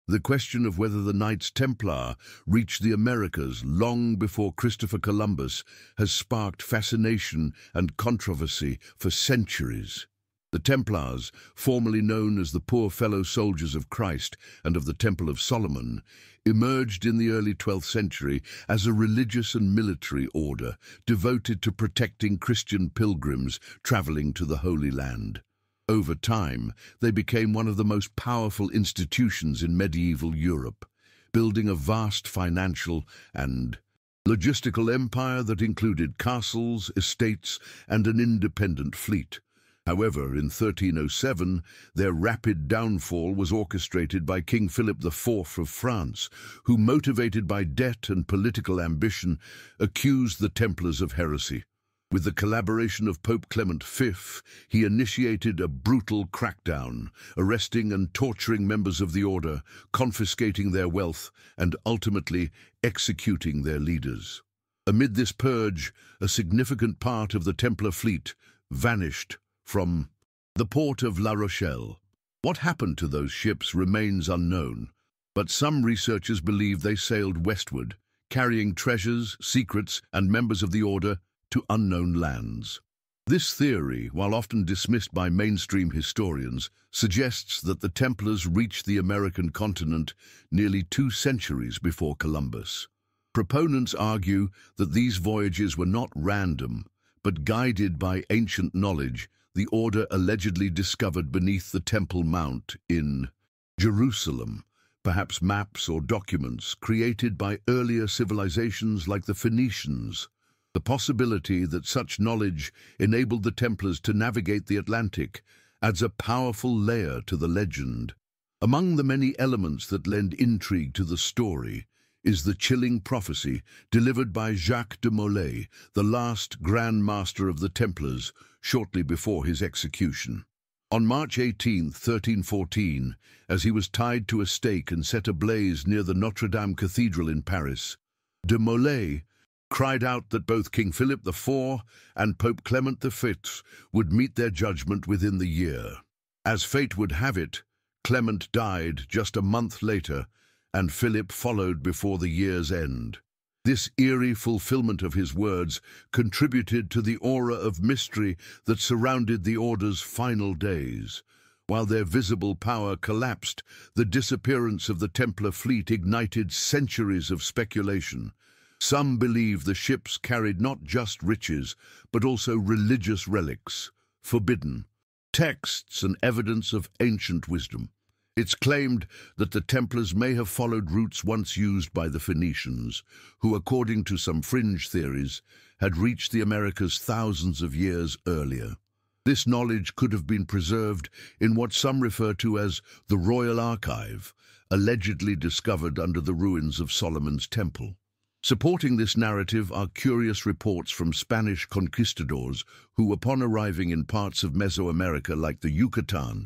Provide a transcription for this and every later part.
The question of whether the Knights Templar reached the Americas long before Christopher Columbus has sparked fascination and controversy for centuries. The Templars, formerly known as the Poor Fellow Soldiers of Christ and of the Temple of Solomon, emerged in the early 12th century as a religious and military order devoted to protecting Christian pilgrims traveling to the Holy Land. Over time, they became one of the most powerful institutions in medieval Europe, building a vast financial and logistical empire that included castles, estates, and an independent fleet. However, in 1307, their rapid downfall was orchestrated by King Philip IV of France, who, motivated by debt and political ambition, accused the Templars of heresy. With the collaboration of Pope Clement V, he initiated a brutal crackdown, arresting and torturing members of the order, confiscating their wealth, and ultimately executing their leaders. Amid this purge, a significant part of the Templar fleet vanished from the port of La Rochelle. What happened to those ships remains unknown, but some researchers believe they sailed westward, carrying treasures, secrets, and members of the order to unknown lands. This theory, while often dismissed by mainstream historians, suggests that the Templars reached the American continent nearly 2 centuries before Columbus. Proponents argue that these voyages were not random, but guided by ancient knowledge the order allegedly discovered beneath the Temple Mount in Jerusalem, perhaps maps or documents created by earlier civilizations like the Phoenicians. The possibility that such knowledge enabled the Templars to navigate the Atlantic adds a powerful layer to the legend. Among the many elements that lend intrigue to the story is the chilling prophecy delivered by Jacques de Molay, the last Grand Master of the Templars, shortly before his execution. On March 18, 1314, as he was tied to a stake and set ablaze near the Notre Dame Cathedral in Paris, de Molay cried out that both King Philip IV and Pope Clement V would meet their judgment within the year. As fate would have it, Clement died just a month later, and Philip followed before the year's end. This eerie fulfillment of his words contributed to the aura of mystery that surrounded the order's final days. While their visible power collapsed, the disappearance of the Templar fleet ignited centuries of speculation. Some believe the ships carried not just riches, but also religious relics, forbidden texts and evidence of ancient wisdom. It's claimed that the Templars may have followed routes once used by the Phoenicians, who, according to some fringe theories, had reached the Americas thousands of years earlier. This knowledge could have been preserved in what some refer to as the Royal Archive, allegedly discovered under the ruins of Solomon's Temple. Supporting this narrative are curious reports from Spanish conquistadors who, upon arriving in parts of Mesoamerica like the Yucatan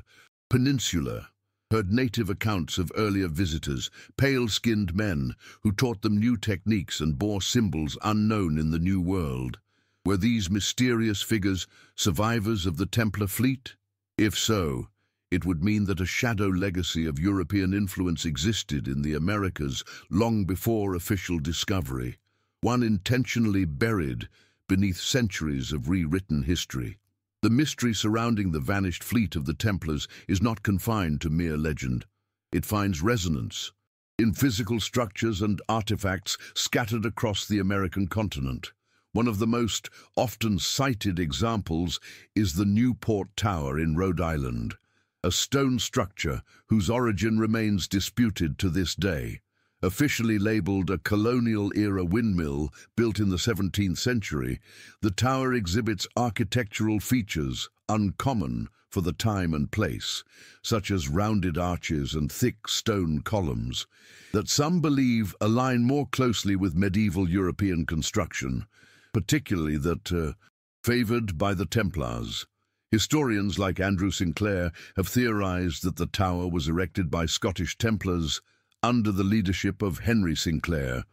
Peninsula, heard native accounts of earlier visitors, pale-skinned men who taught them new techniques and bore symbols unknown in the New World. Were these mysterious figures survivors of the Templar fleet? If so, it would mean that a shadow legacy of European influence existed in the Americas long before official discovery, one intentionally buried beneath centuries of rewritten history. The mystery surrounding the vanished fleet of the Templars is not confined to mere legend. It finds resonance in physical structures and artifacts scattered across the American continent. One of the most often cited examples is the Newport Tower in Rhode Island, a stone structure whose origin remains disputed to this day. Officially labeled a colonial-era windmill built in the 17th century, the tower exhibits architectural features uncommon for the time and place, such as rounded arches and thick stone columns, that some believe align more closely with medieval European construction, particularly that favored by the Templars. Historians like Andrew Sinclair have theorized that the tower was erected by Scottish Templars under the leadership of Henry Sinclair,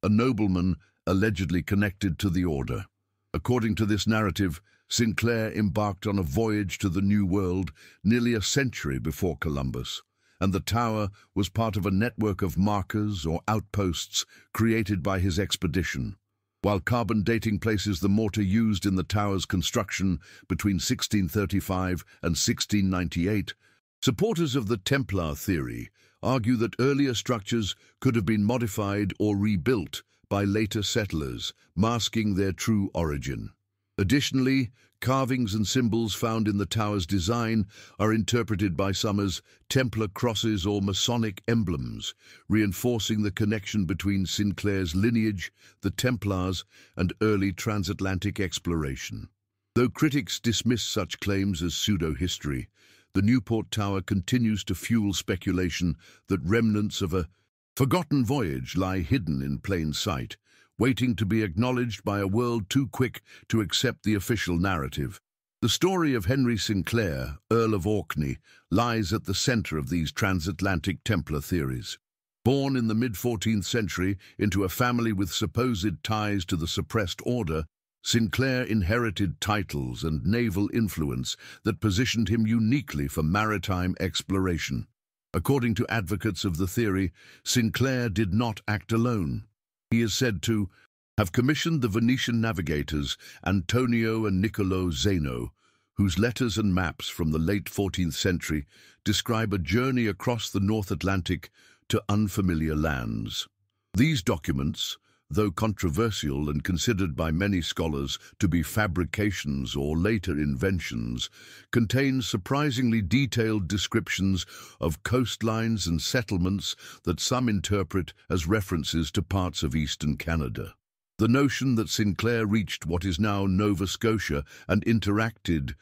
a nobleman allegedly connected to the order. According to this narrative, Sinclair embarked on a voyage to the New World nearly a century before Columbus, and the tower was part of a network of markers or outposts created by his expedition. While carbon dating places the mortar used in the tower's construction between 1635 and 1698, supporters of the Templar theory argue that earlier structures could have been modified or rebuilt by later settlers, masking their true origin. Additionally, carvings and symbols found in the tower's design are interpreted by some as Templar crosses or Masonic emblems, reinforcing the connection between Sinclair's lineage, the Templars, and early transatlantic exploration. Though critics dismiss such claims as pseudo-history, the Newport Tower continues to fuel speculation that remnants of a forgotten voyage lie hidden in plain sight, waiting to be acknowledged by a world too quick to accept the official narrative. The story of Henry Sinclair, Earl of Orkney, lies at the center of these transatlantic Templar theories. Born in the mid-14th century into a family with supposed ties to the suppressed order, Sinclair inherited titles and naval influence that positioned him uniquely for maritime exploration. According to advocates of the theory, Sinclair did not act alone. He is said to have commissioned the Venetian navigators Antonio and Niccolo Zeno, whose letters and maps from the late 14th century describe a journey across the North Atlantic to unfamiliar lands. These documents, though controversial and considered by many scholars to be fabrications or later inventions, contain surprisingly detailed descriptions of coastlines and settlements that some interpret as references to parts of eastern Canada. The notion that Sinclair reached what is now Nova Scotia and interacted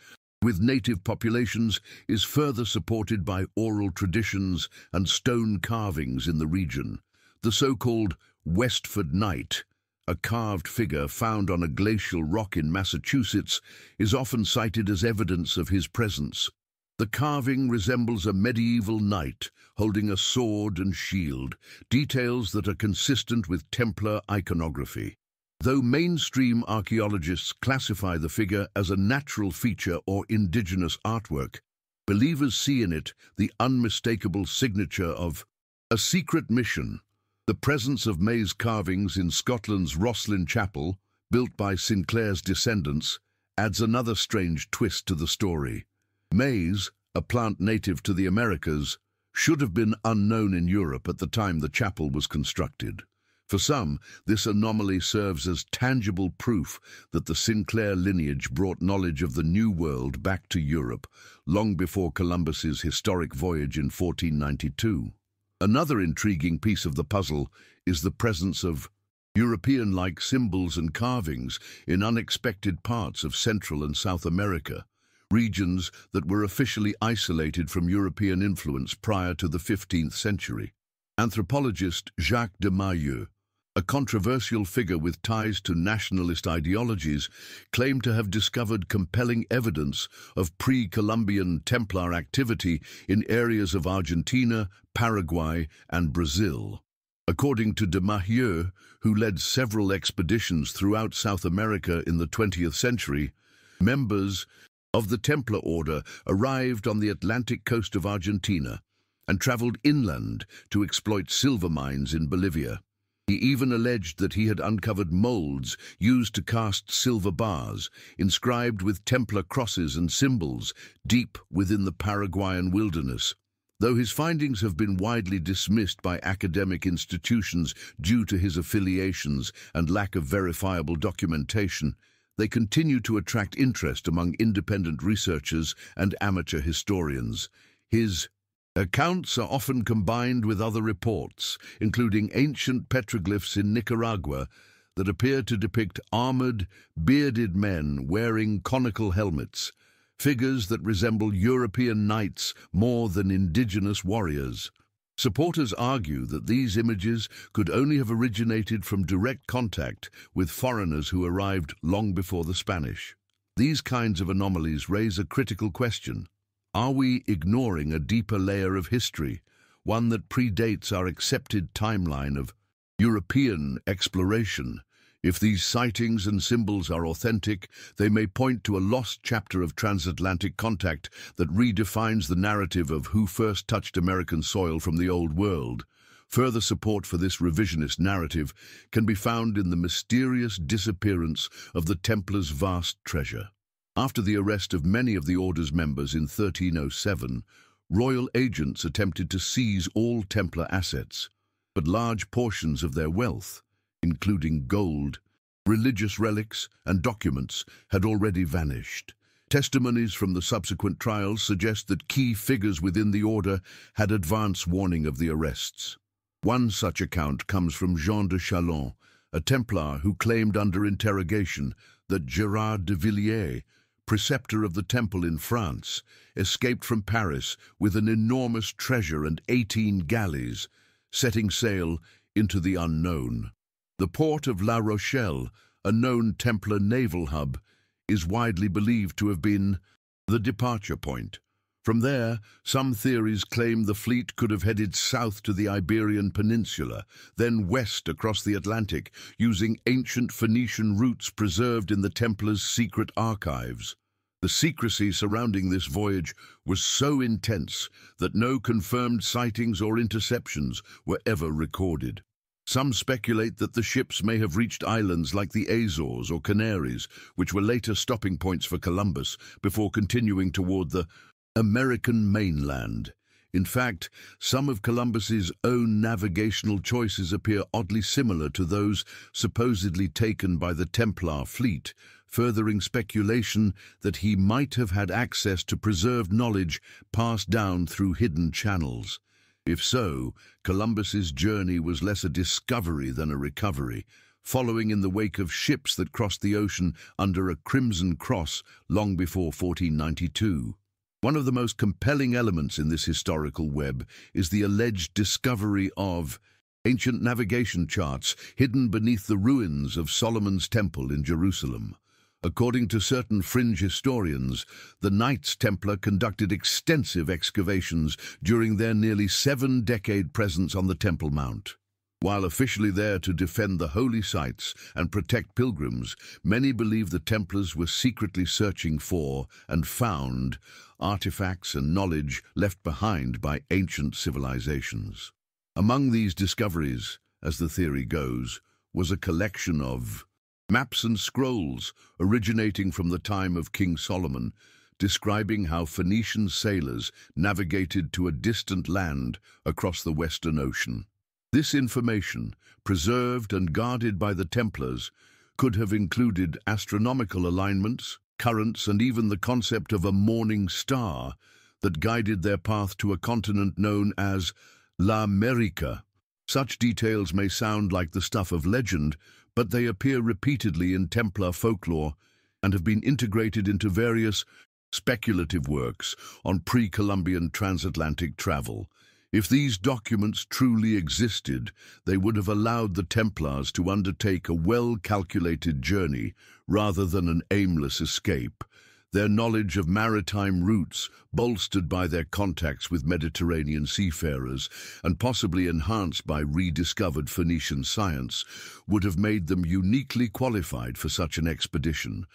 with native populations is further supported by oral traditions and stone carvings in the region. The so-called Westford Knight, a carved figure found on a glacial rock in Massachusetts, is often cited as evidence of his presence. The carving resembles a medieval knight holding a sword and shield, details that are consistent with Templar iconography. Though mainstream archaeologists classify the figure as a natural feature or indigenous artwork, believers see in it the unmistakable signature of a secret mission. The presence of maize carvings in Scotland's Rochelle Chapel, built by Sinclair's descendants, adds another strange twist to the story. Maize, a plant native to the Americas, should have been unknown in Europe at the time the chapel was constructed. For some, this anomaly serves as tangible proof that the Sinclair lineage brought knowledge of the New World back to Europe long before Columbus's historic voyage in 1492. Another intriguing piece of the puzzle is the presence of European-like symbols and carvings in unexpected parts of Central and South America, regions that were officially isolated from European influence prior to the 15th century. Anthropologist Jacques de Maillet, a controversial figure with ties to nationalist ideologies, claimed to have discovered compelling evidence of pre-Columbian Templar activity in areas of Argentina, Paraguay, and Brazil. According to de Maillet, who led several expeditions throughout South America in the 20th century, members of the Templar order arrived on the Atlantic coast of Argentina and traveled inland to exploit silver mines in Bolivia. He even alleged that he had uncovered molds used to cast silver bars, inscribed with Templar crosses and symbols, deep within the Paraguayan wilderness. Though his findings have been widely dismissed by academic institutions due to his affiliations and lack of verifiable documentation, they continue to attract interest among independent researchers and amateur historians. His accounts are often combined with other reports, including ancient petroglyphs in Nicaragua that appear to depict armored, bearded men wearing conical helmets, figures that resemble European knights more than indigenous warriors. Supporters argue that these images could only have originated from direct contact with foreigners who arrived long before the Spanish. These kinds of anomalies raise a critical question. Are we ignoring a deeper layer of history, one that predates our accepted timeline of European exploration? If these sightings and symbols are authentic, they may point to a lost chapter of transatlantic contact that redefines the narrative of who first touched American soil from the Old World. Further support for this revisionist narrative can be found in the mysterious disappearance of the Templars' vast treasure. After the arrest of many of the Order's members in 1307, royal agents attempted to seize all Templar assets, but large portions of their wealth, including gold, religious relics, and documents, had already vanished. Testimonies from the subsequent trials suggest that key figures within the Order had advance warning of the arrests. One such account comes from Jean de Chalon, a Templar who claimed under interrogation that Gerard de Villiers, preceptor of the temple in France, escaped from Paris with an enormous treasure and 18 galleys, setting sail into the unknown. The port of La Rochelle, a known Templar naval hub, is widely believed to have been the departure point. From there, some theories claim the fleet could have headed south to the Iberian Peninsula, then west across the Atlantic, using ancient Phoenician routes preserved in the Templars' secret archives. The secrecy surrounding this voyage was so intense that no confirmed sightings or interceptions were ever recorded. Some speculate that the ships may have reached islands like the Azores or Canaries, which were later stopping points for Columbus before continuing toward the American mainland. In fact, some of Columbus's own navigational choices appear oddly similar to those supposedly taken by the Templar fleet, furthering speculation that he might have had access to preserved knowledge passed down through hidden channels. If so, Columbus's journey was less a discovery than a recovery, following in the wake of ships that crossed the ocean under a crimson cross long before 1492. One of the most compelling elements in this historical web is the alleged discovery of ancient navigation charts hidden beneath the ruins of Solomon's Temple in Jerusalem. According to certain fringe historians, the Knights Templar conducted extensive excavations during their nearly 7-decade presence on the Temple Mount. While officially there to defend the holy sites and protect pilgrims, many believe the Templars were secretly searching for and found artifacts and knowledge left behind by ancient civilizations. Among these discoveries, as the theory goes, was a collection of maps and scrolls originating from the time of King Solomon, describing how Phoenician sailors navigated to a distant land across the Western Ocean. This information, preserved and guarded by the Templars, could have included astronomical alignments, currents, and even the concept of a morning star that guided their path to a continent known as La America. Such details may sound like the stuff of legend, but they appear repeatedly in Templar folklore and have been integrated into various speculative works on pre-Columbian transatlantic travel. If these documents truly existed, they would have allowed the Templars to undertake a well-calculated journey rather than an aimless escape. Their knowledge of maritime routes, bolstered by their contacts with Mediterranean seafarers and possibly enhanced by rediscovered Phoenician science, would have made them uniquely qualified for such an expedition.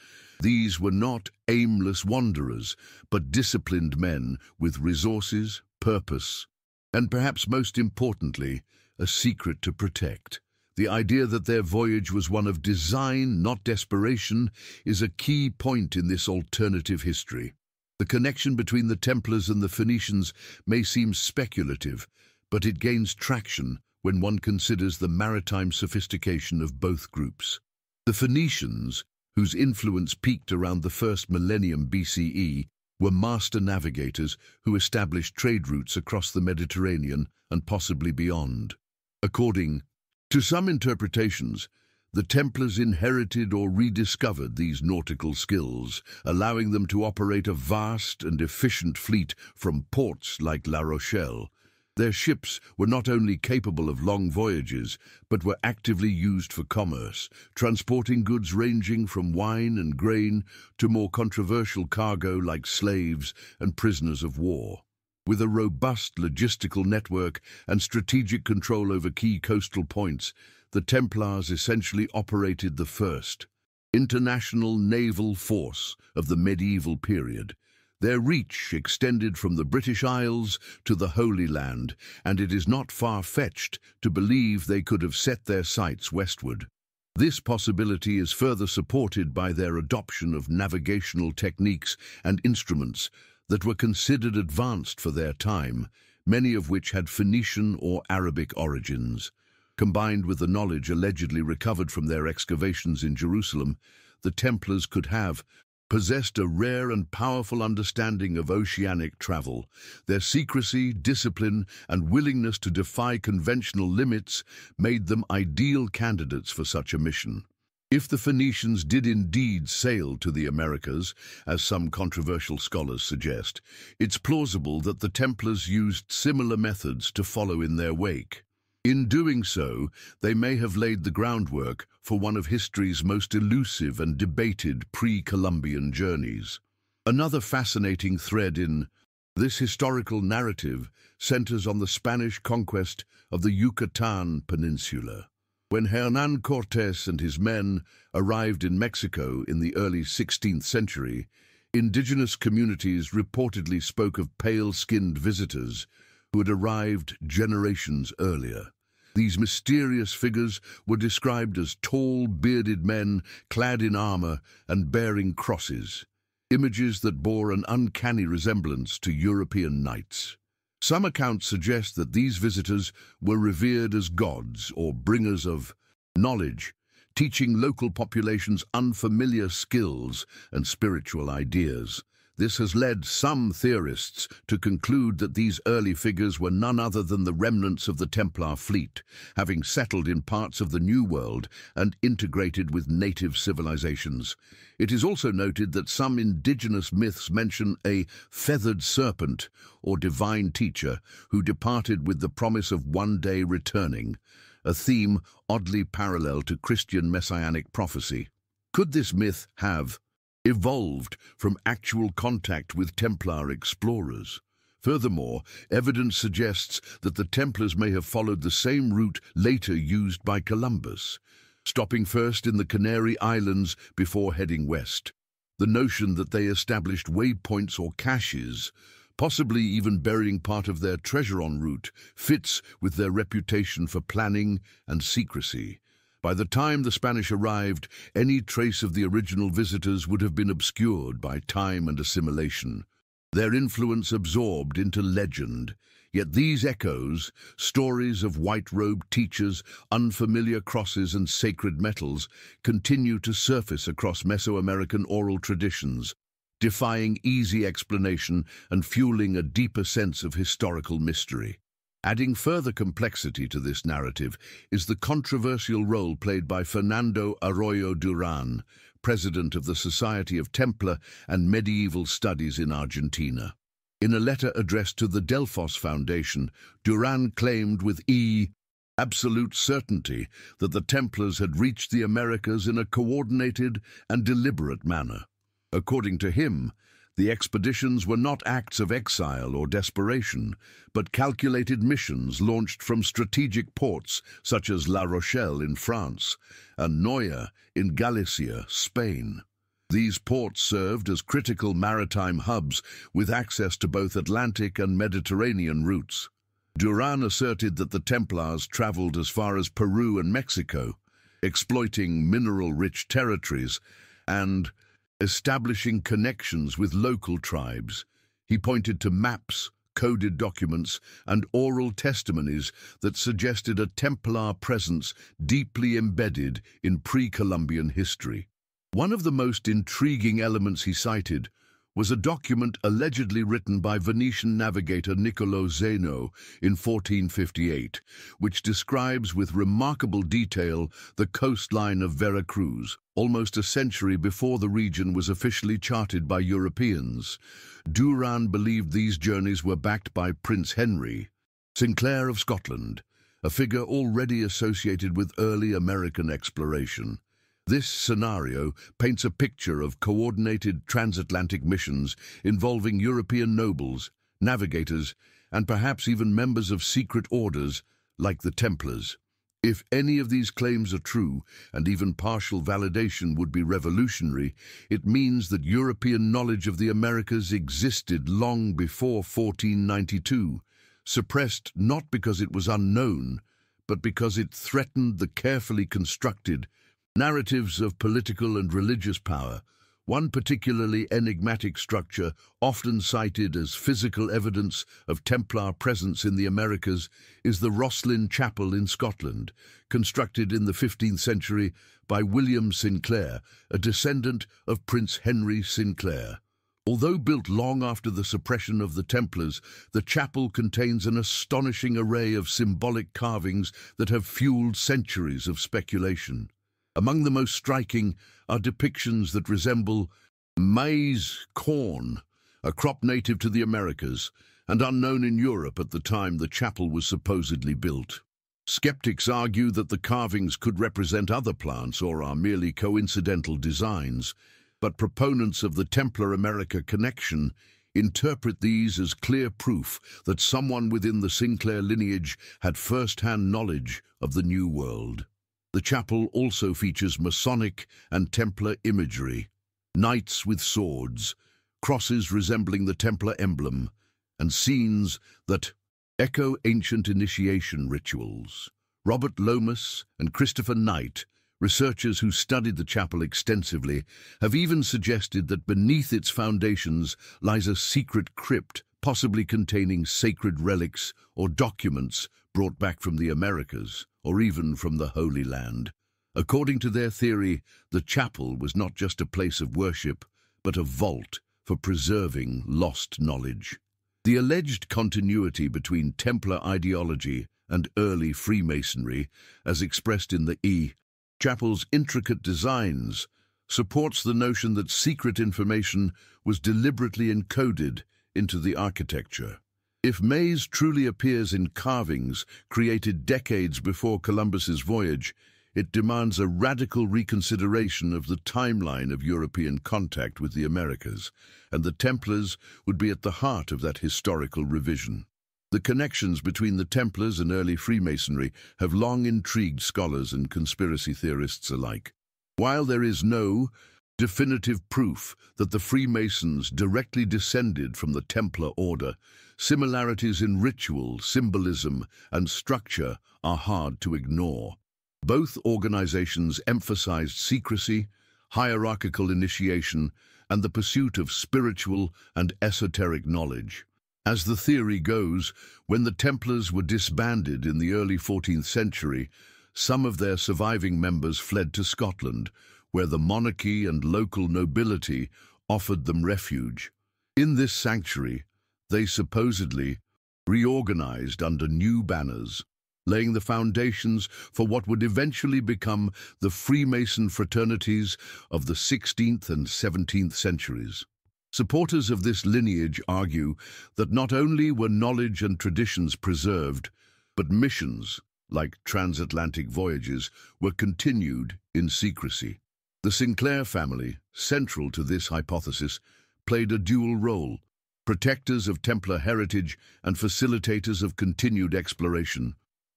These were not aimless wanderers, but disciplined men with resources, purpose, and perhaps most importantly, a secret to protect. The idea that their voyage was one of design, not desperation, is a key point in this alternative history. The connection between the Templars and the Phoenicians may seem speculative, but it gains traction when one considers the maritime sophistication of both groups. The Phoenicians, whose influence peaked around the first millennium BCE, were master navigators who established trade routes across the Mediterranean and possibly beyond. According to some interpretations, the Templars inherited or rediscovered these nautical skills, allowing them to operate a vast and efficient fleet from ports like La Rochelle. Their ships were not only capable of long voyages, but were actively used for commerce, transporting goods ranging from wine and grain to more controversial cargo like slaves and prisoners of war. With a robust logistical network and strategic control over key coastal points, the Templars essentially operated the first international naval force of the medieval period. Their reach extended from the British Isles to the Holy Land, and it is not far-fetched to believe they could have set their sights westward. This possibility is further supported by their adoption of navigational techniques and instruments that were considered advanced for their time, many of which had Phoenician or Arabic origins. Combined with the knowledge allegedly recovered from their excavations in Jerusalem, the Templars could have possessed a rare and powerful understanding of oceanic travel. Their secrecy, discipline, and willingness to defy conventional limits made them ideal candidates for such a mission. If the Phoenicians did indeed sail to the Americas, as some controversial scholars suggest, it's plausible that the Templars used similar methods to follow in their wake. In doing so, they may have laid the groundwork for one of history's most elusive and debated pre-Columbian journeys. Another fascinating thread in this historical narrative centers on the Spanish conquest of the Yucatan Peninsula. When Hernán Cortés and his men arrived in Mexico in the early 16th century, indigenous communities reportedly spoke of pale-skinned visitors who had arrived generations earlier. These mysterious figures were described as tall, bearded men clad in armor and bearing crosses, images that bore an uncanny resemblance to European knights. Some accounts suggest that these visitors were revered as gods or bringers of knowledge, teaching local populations unfamiliar skills and spiritual ideas. This has led some theorists to conclude that these early figures were none other than the remnants of the Templar fleet, having settled in parts of the New World and integrated with native civilizations. It is also noted that some indigenous myths mention a feathered serpent or divine teacher who departed with the promise of one day returning, a theme oddly parallel to Christian messianic prophecy. Could this myth have evolved from actual contact with Templar explorers? Furthermore, evidence suggests that the Templars may have followed the same route later used by Columbus, stopping first in the Canary Islands before heading west. The notion that they established waypoints or caches, possibly even burying part of their treasure en route, fits with their reputation for planning and secrecy. By the time the Spanish arrived, any trace of the original visitors would have been obscured by time and assimilation, their influence absorbed into legend. Yet these echoes, stories of white-robed teachers, unfamiliar crosses and sacred metals, continue to surface across Mesoamerican oral traditions, defying easy explanation and fueling a deeper sense of historical mystery. Adding further complexity to this narrative is the controversial role played by Fernando Arroyo Duran, president of the Society of Templar and Medieval Studies in Argentina. In a letter addressed to the Delfos Foundation, Duran claimed with absolute certainty that the Templars had reached the Americas in a coordinated and deliberate manner. According to him, the expeditions were not acts of exile or desperation, but calculated missions launched from strategic ports such as La Rochelle in France and Noya in Galicia, Spain. These ports served as critical maritime hubs with access to both Atlantic and Mediterranean routes. Duran asserted that the Templars traveled as far as Peru and Mexico, exploiting mineral-rich territories and establishing connections with local tribes. He pointed to maps, coded documents, and oral testimonies that suggested a Templar presence deeply embedded in pre-Columbian history. One of the most intriguing elements he cited was a document allegedly written by Venetian navigator Niccolo Zeno in 1458, which describes with remarkable detail the coastline of Veracruz, almost a century before the region was officially charted by Europeans. Duran believed these journeys were backed by Prince Henry Sinclair of Scotland, a figure already associated with early American exploration. This scenario paints a picture of coordinated transatlantic missions involving European nobles, navigators, and perhaps even members of secret orders like the Templars. If any of these claims are true, and even partial validation would be revolutionary, it means that European knowledge of the Americas existed long before 1492, suppressed not because it was unknown, but because it threatened the carefully constructed narratives of political and religious power. One particularly enigmatic structure, often cited as physical evidence of Templar presence in the Americas, is the Rochelle Chapel in Scotland, constructed in the 15th century by William Sinclair, a descendant of Prince Henry Sinclair. Although built long after the suppression of the Templars, the chapel contains an astonishing array of symbolic carvings that have fueled centuries of speculation. Among the most striking are depictions that resemble maize corn, a crop native to the Americas and unknown in Europe at the time the chapel was supposedly built. Skeptics argue that the carvings could represent other plants or are merely coincidental designs, but proponents of the Templar-America connection interpret these as clear proof that someone within the Sinclair lineage had first-hand knowledge of the New World. The chapel also features Masonic and Templar imagery, knights with swords, crosses resembling the Templar emblem, and scenes that echo ancient initiation rituals. Robert Lomas and Christopher Knight, researchers who studied the chapel extensively, have even suggested that beneath its foundations lies a secret crypt, possibly containing sacred relics or documents brought back from the Americas, or even from the Holy Land. According to their theory, the chapel was not just a place of worship, but a vault for preserving lost knowledge. The alleged continuity between Templar ideology and early Freemasonry, as expressed in the chapel's intricate designs, supports the notion that secret information was deliberately encoded into the architecture. If maize truly appears in carvings created decades before Columbus's voyage, it demands a radical reconsideration of the timeline of European contact with the Americas, and the Templars would be at the heart of that historical revision. The connections between the Templars and early Freemasonry have long intrigued scholars and conspiracy theorists alike. While there is no definitive proof that the Freemasons directly descended from the Templar order, similarities in ritual, symbolism, and structure are hard to ignore. Both organizations emphasized secrecy, hierarchical initiation, and the pursuit of spiritual and esoteric knowledge. As the theory goes, when the Templars were disbanded in the early 14th century, some of their surviving members fled to Scotland, where the monarchy and local nobility offered them refuge. In this sanctuary, they supposedly reorganized under new banners, laying the foundations for what would eventually become the Freemason fraternities of the 16th and 17th centuries. Supporters of this lineage argue that not only were knowledge and traditions preserved, but missions, like transatlantic voyages, were continued in secrecy. The Sinclair family, central to this hypothesis, played a dual role: protectors of Templar heritage and facilitators of continued exploration.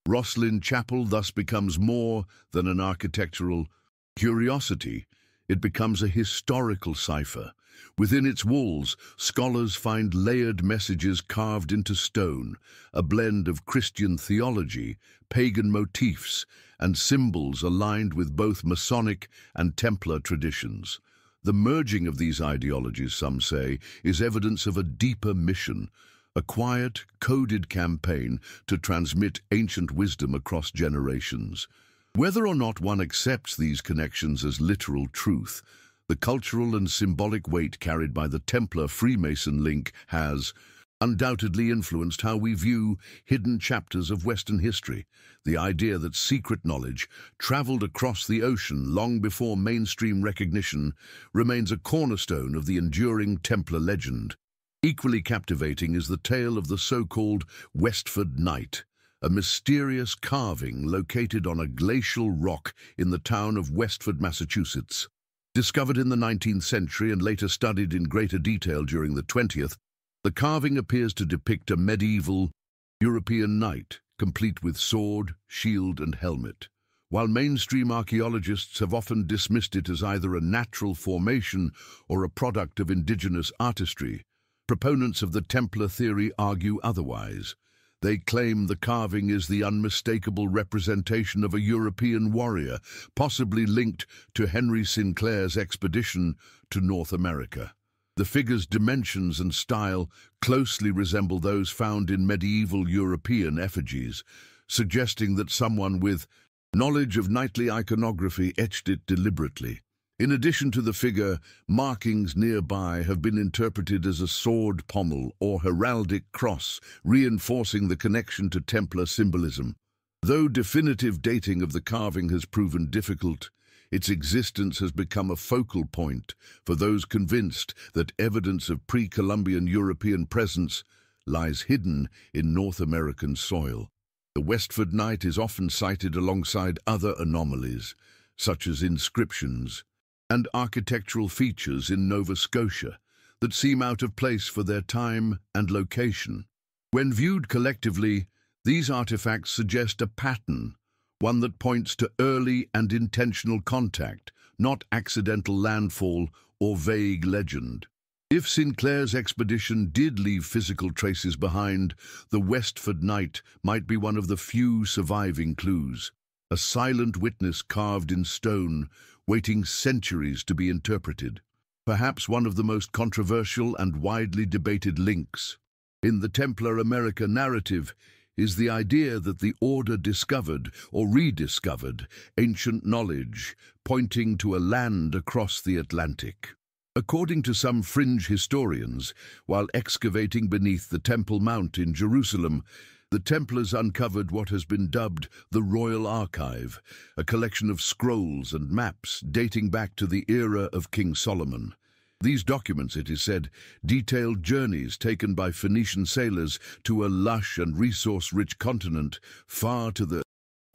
Rochelle Chapel thus becomes more than an architectural curiosity. It becomes a historical cipher. Within its walls, scholars find layered messages carved into stone, a blend of Christian theology, pagan motifs, and symbols aligned with both Masonic and Templar traditions. The merging of these ideologies, some say, is evidence of a deeper mission, a quiet, coded campaign to transmit ancient wisdom across generations. Whether or not one accepts these connections as literal truth, the cultural and symbolic weight carried by the Templar-Freemason link has undoubtedly influenced how we view hidden chapters of Western history. The idea that secret knowledge traveled across the ocean long before mainstream recognition remains a cornerstone of the enduring Templar legend. Equally captivating is the tale of the so-called Westford Knight, a mysterious carving located on a glacial rock in the town of Westford, Massachusetts. Discovered in the 19th century and later studied in greater detail during the 20th, the carving appears to depict a medieval European knight complete with sword, shield, and helmet. While mainstream archaeologists have often dismissed it as either a natural formation or a product of indigenous artistry, proponents of the Templar theory argue otherwise. They claim the carving is the unmistakable representation of a European warrior, possibly linked to Henry Sinclair's expedition to North America. The figure's dimensions and style closely resemble those found in medieval European effigies, suggesting that someone with knowledge of knightly iconography etched it deliberately. In addition to the figure, markings nearby have been interpreted as a sword pommel or heraldic cross, reinforcing the connection to Templar symbolism. Though definitive dating of the carving has proven difficult, its existence has become a focal point for those convinced that evidence of pre-Columbian European presence lies hidden in North American soil. The Westford Knight is often cited alongside other anomalies, such as inscriptions and architectural features in Nova Scotia that seem out of place for their time and location. When viewed collectively, these artifacts suggest a pattern, one that points to early and intentional contact, not accidental landfall or vague legend. If Sinclair's expedition did leave physical traces behind, the Westford Knight might be one of the few surviving clues, a silent witness carved in stone, waiting centuries to be interpreted. Perhaps one of the most controversial and widely debated links in the Templar America narrative is the idea that the Order discovered or rediscovered ancient knowledge pointing to a land across the Atlantic. According to some fringe historians, while excavating beneath the Temple Mount in Jerusalem, the Templars uncovered what has been dubbed the Royal Archive, a collection of scrolls and maps dating back to the era of King Solomon. These documents, it is said, detailed journeys taken by Phoenician sailors to a lush and resource-rich continent far to the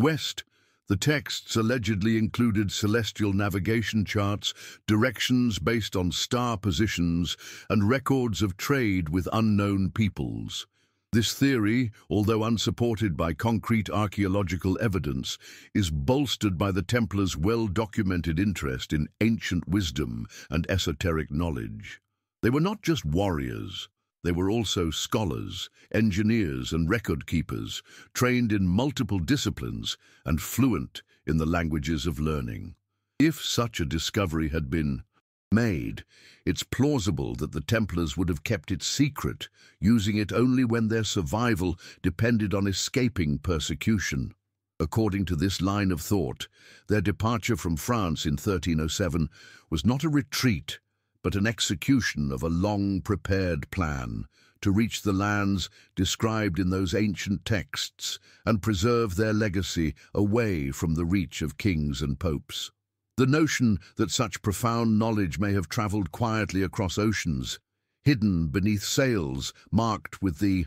west. The texts allegedly included celestial navigation charts, directions based on star positions, and records of trade with unknown peoples. This theory, although unsupported by concrete archaeological evidence, is bolstered by the Templars' well-documented interest in ancient wisdom and esoteric knowledge. They were not just warriors. They were also scholars, engineers, and record-keepers, trained in multiple disciplines and fluent in the languages of learning. If such a discovery had been made, it's plausible that the Templars would have kept it secret, using it only when their survival depended on escaping persecution. According to this line of thought, their departure from France in 1307 was not a retreat, but an execution of a long-prepared plan to reach the lands described in those ancient texts and preserve their legacy away from the reach of kings and popes. The notion that such profound knowledge may have traveled quietly across oceans, hidden beneath sails marked with the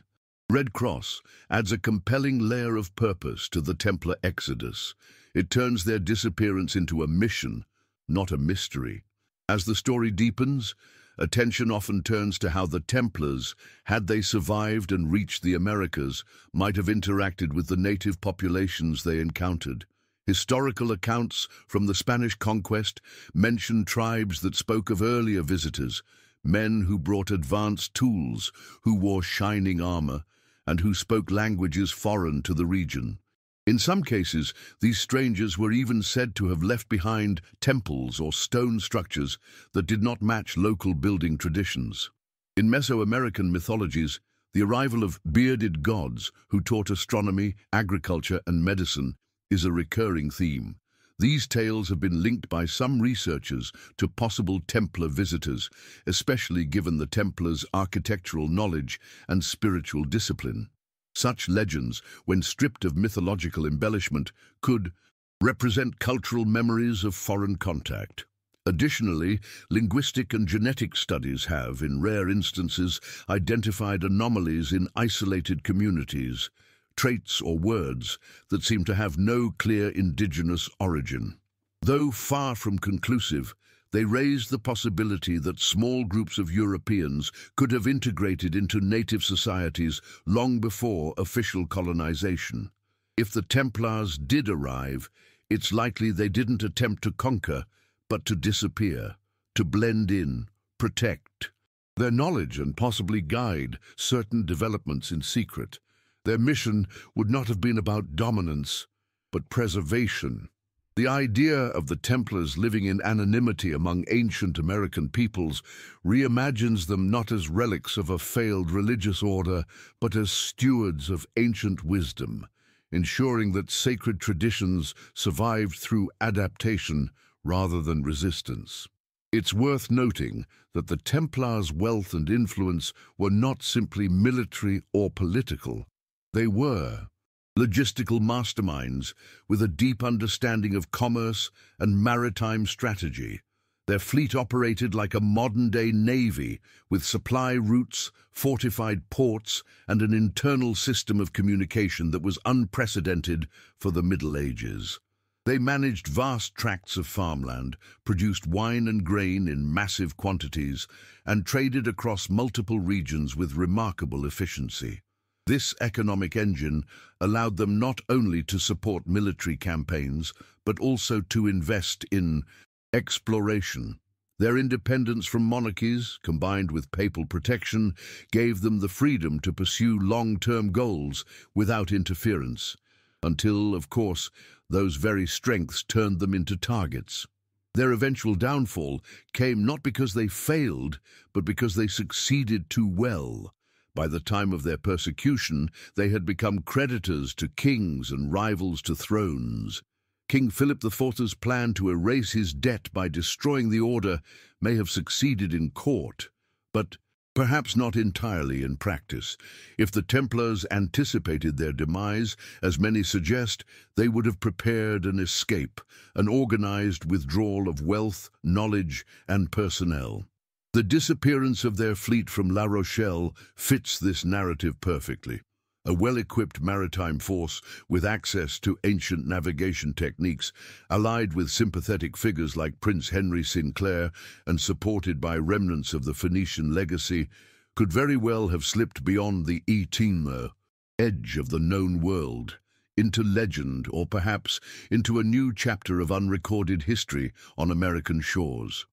Red Cross, adds a compelling layer of purpose to the Templar exodus. It turns their disappearance into a mission, not a mystery. As the story deepens, attention often turns to how the Templars, had they survived and reached the Americas, might have interacted with the native populations they encountered. Historical accounts from the Spanish conquest mention tribes that spoke of earlier visitors, men who brought advanced tools, who wore shining armor, and who spoke languages foreign to the region. In some cases, these strangers were even said to have left behind temples or stone structures that did not match local building traditions. In Mesoamerican mythologies, the arrival of bearded gods who taught astronomy, agriculture, and medicine is a recurring theme. These tales have been linked by some researchers to possible Templar visitors, especially given the Templars' architectural knowledge and spiritual discipline. Such legends, when stripped of mythological embellishment, could represent cultural memories of foreign contact. Additionally, linguistic and genetic studies have, in rare instances, identified anomalies in isolated communities, traits or words that seem to have no clear indigenous origin. Though far from conclusive, They raised the possibility that small groups of Europeans could have integrated into native societies long before official colonization. If the Templars did arrive, it's likely they didn't attempt to conquer, but to disappear, to blend in, protect. Their knowledge and possibly guide certain developments in secret. Their mission would not have been about dominance, but preservation. The idea of the Templars living in anonymity among ancient American peoples reimagines them not as relics of a failed religious order, but as stewards of ancient wisdom, ensuring that sacred traditions survived through adaptation rather than resistance. It's worth noting that the Templars' wealth and influence were not simply military or political. They were logistical masterminds with a deep understanding of commerce and maritime strategy. Their fleet operated like a modern-day navy, with supply routes, fortified ports, and an internal system of communication that was unprecedented for the Middle Ages. They managed vast tracts of farmland, produced wine and grain in massive quantities, and traded across multiple regions with remarkable efficiency. This economic engine allowed them not only to support military campaigns, but also to invest in exploration. Their independence from monarchies, combined with papal protection, gave them the freedom to pursue long-term goals without interference, until, of course, those very strengths turned them into targets. Their eventual downfall came not because they failed, but because they succeeded too well. By the time of their persecution, they had become creditors to kings and rivals to thrones. King Philip IV's plan to erase his debt by destroying the order may have succeeded in court, but perhaps not entirely in practice. If the Templars anticipated their demise, as many suggest, they would have prepared an escape, an organized withdrawal of wealth, knowledge, and personnel. The disappearance of their fleet from La Rochelle fits this narrative perfectly. A well-equipped maritime force with access to ancient navigation techniques, allied with sympathetic figures like Prince Henry Sinclair and supported by remnants of the Phoenician legacy, could very well have slipped beyond the edge of the known world, into legend or perhaps into a new chapter of unrecorded history on American shores.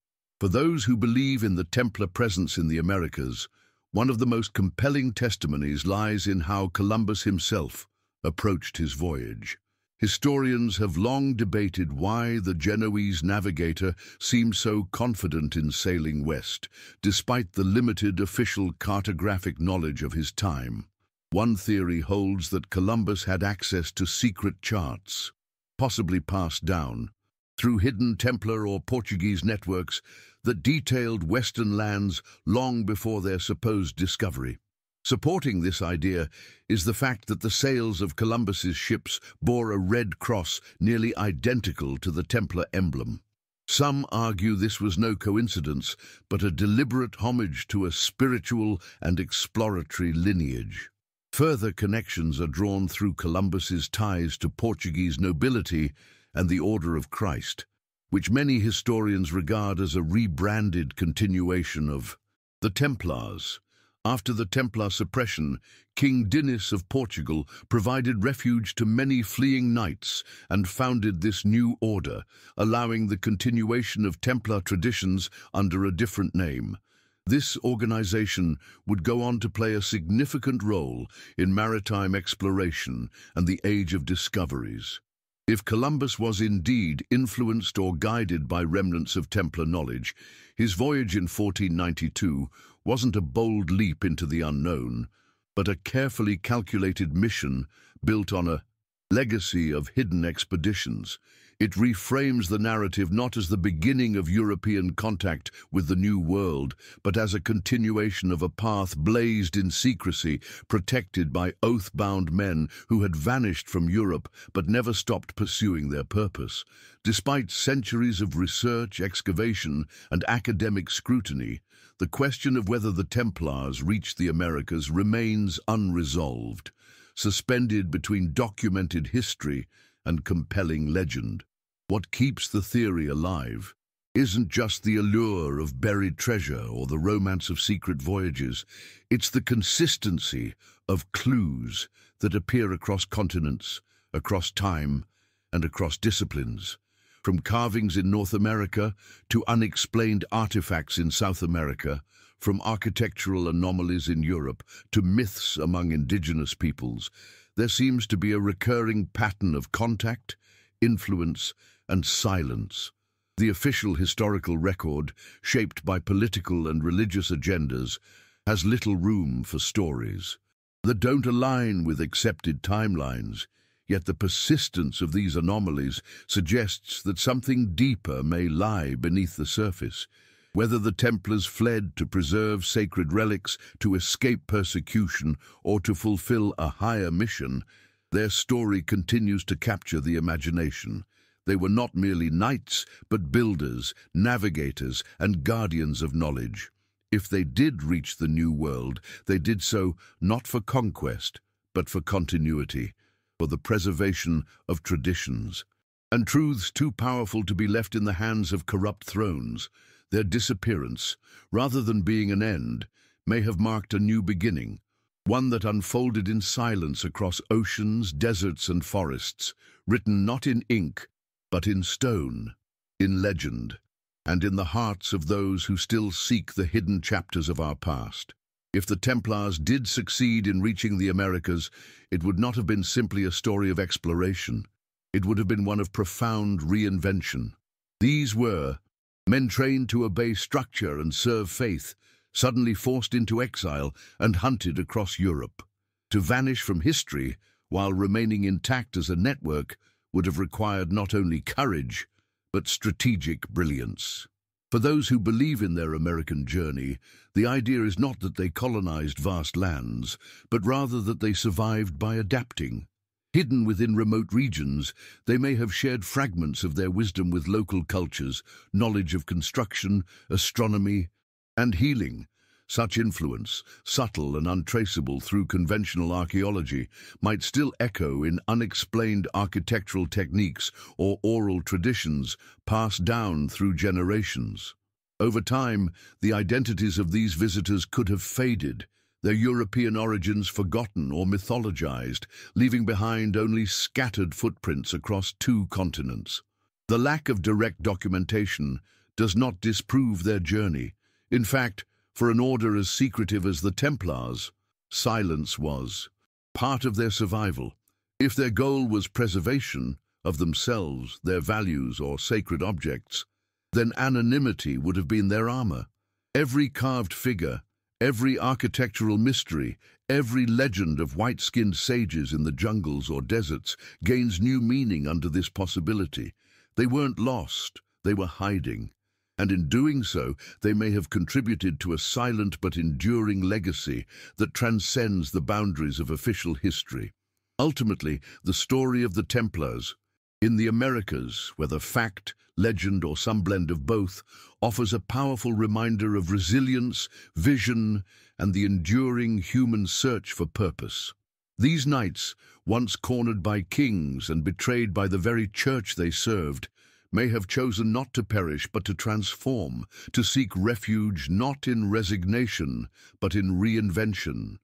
For those who believe in the Templar presence in the Americas, one of the most compelling testimonies lies in how Columbus himself approached his voyage. Historians have long debated why the Genoese navigator seemed so confident in sailing west, despite the limited official cartographic knowledge of his time. One theory holds that Columbus had access to secret charts, possibly passed down through hidden Templar or Portuguese networks that detailed Western lands long before their supposed discovery. Supporting this idea is the fact that the sails of Columbus's ships bore a red cross nearly identical to the Templar emblem. Some argue this was no coincidence, but a deliberate homage to a spiritual and exploratory lineage. Further connections are drawn through Columbus's ties to Portuguese nobility and the Order of Christ, which many historians regard as a rebranded continuation of the Templars. After the Templar suppression, King Dinis of Portugal provided refuge to many fleeing knights and founded this new order, allowing the continuation of Templar traditions under a different name. This organization would go on to play a significant role in maritime exploration and the Age of Discoveries. If Columbus was indeed influenced or guided by remnants of Templar knowledge, his voyage in 1492 wasn't a bold leap into the unknown, but a carefully calculated mission built on a legacy of hidden expeditions. It reframes the narrative not as the beginning of European contact with the New World, but as a continuation of a path blazed in secrecy, protected by oath-bound men who had vanished from Europe but never stopped pursuing their purpose. Despite centuries of research, excavation, and academic scrutiny, the question of whether the Templars reached the Americas remains unresolved, suspended between documented history and compelling legend. What keeps the theory alive isn't just the allure of buried treasure or the romance of secret voyages. It's the consistency of clues that appear across continents, across time, and across disciplines. From carvings in North America to unexplained artifacts in South America, from architectural anomalies in Europe to myths among indigenous peoples, there seems to be a recurring pattern of contact, influence, and silence. The official historical record, shaped by political and religious agendas, has little room for stories that don't align with accepted timelines, yet the persistence of these anomalies suggests that something deeper may lie beneath the surface. Whether the Templars fled to preserve sacred relics, to escape persecution, or to fulfill a higher mission, their story continues to capture the imagination. They were not merely knights, but builders, navigators, and guardians of knowledge. If they did reach the New World, they did so not for conquest, but for continuity, for the preservation of traditions. And truths too powerful to be left in the hands of corrupt thrones, their disappearance, rather than being an end, may have marked a new beginning, one that unfolded in silence across oceans, deserts, and forests, written not in ink, but in stone, in legend, and in the hearts of those who still seek the hidden chapters of our past. If the Templars did succeed in reaching the Americas, it would not have been simply a story of exploration. It would have been one of profound reinvention. These were men trained to obey structure and serve faith, suddenly forced into exile and hunted across Europe. To vanish from history while remaining intact as a network would have required not only courage, but strategic brilliance. For those who believe in their American journey, the idea is not that they colonized vast lands, but rather that they survived by adapting. Hidden within remote regions, they may have shared fragments of their wisdom with local cultures, knowledge of construction, astronomy, and healing. Such influence, subtle and untraceable through conventional archaeology, might still echo in unexplained architectural techniques or oral traditions passed down through generations. Over time, the identities of these visitors could have faded, their European origins forgotten or mythologized, leaving behind only scattered footprints across two continents. The lack of direct documentation does not disprove their journey. In fact, for an order as secretive as the Templars, silence was part of their survival. If their goal was preservation of themselves, their values, or sacred objects, then anonymity would have been their armor. Every carved figure, every architectural mystery, every legend of white-skinned sages in the jungles or deserts gains new meaning under this possibility. They weren't lost, they were hiding. And in doing so, they may have contributed to a silent but enduring legacy that transcends the boundaries of official history. Ultimately, the story of the Templars, in the Americas, whether fact, legend, or some blend of both, offers a powerful reminder of resilience, vision, and the enduring human search for purpose. These knights, once cornered by kings and betrayed by the very church they served, may have chosen not to perish but to transform, to seek refuge not in resignation but in reinvention.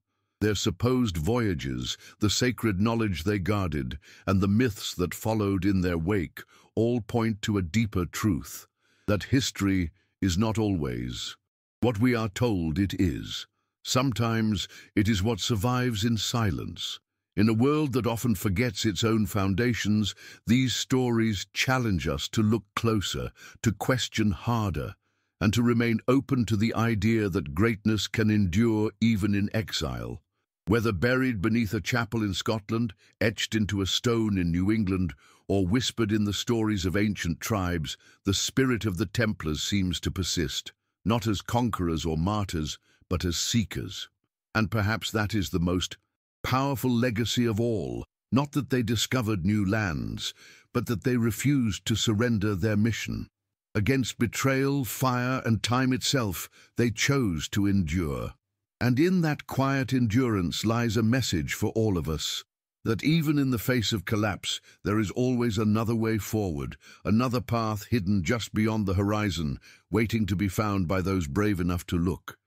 Their supposed voyages, the sacred knowledge they guarded, and the myths that followed in their wake all point to a deeper truth, that history is not always what we are told it is. Sometimes it is what survives in silence. In a world that often forgets its own foundations, these stories challenge us to look closer, to question harder, and to remain open to the idea that greatness can endure even in exile. Whether buried beneath a chapel in Scotland, etched into a stone in New England, or whispered in the stories of ancient tribes, the spirit of the Templars seems to persist, not as conquerors or martyrs, but as seekers. And perhaps that is the most powerful legacy of all, not that they discovered new lands, but that they refused to surrender their mission. Against betrayal, fire, and time itself, they chose to endure. And in that quiet endurance lies a message for all of us. That even in the face of collapse, there is always another way forward, another path hidden just beyond the horizon, waiting to be found by those brave enough to look.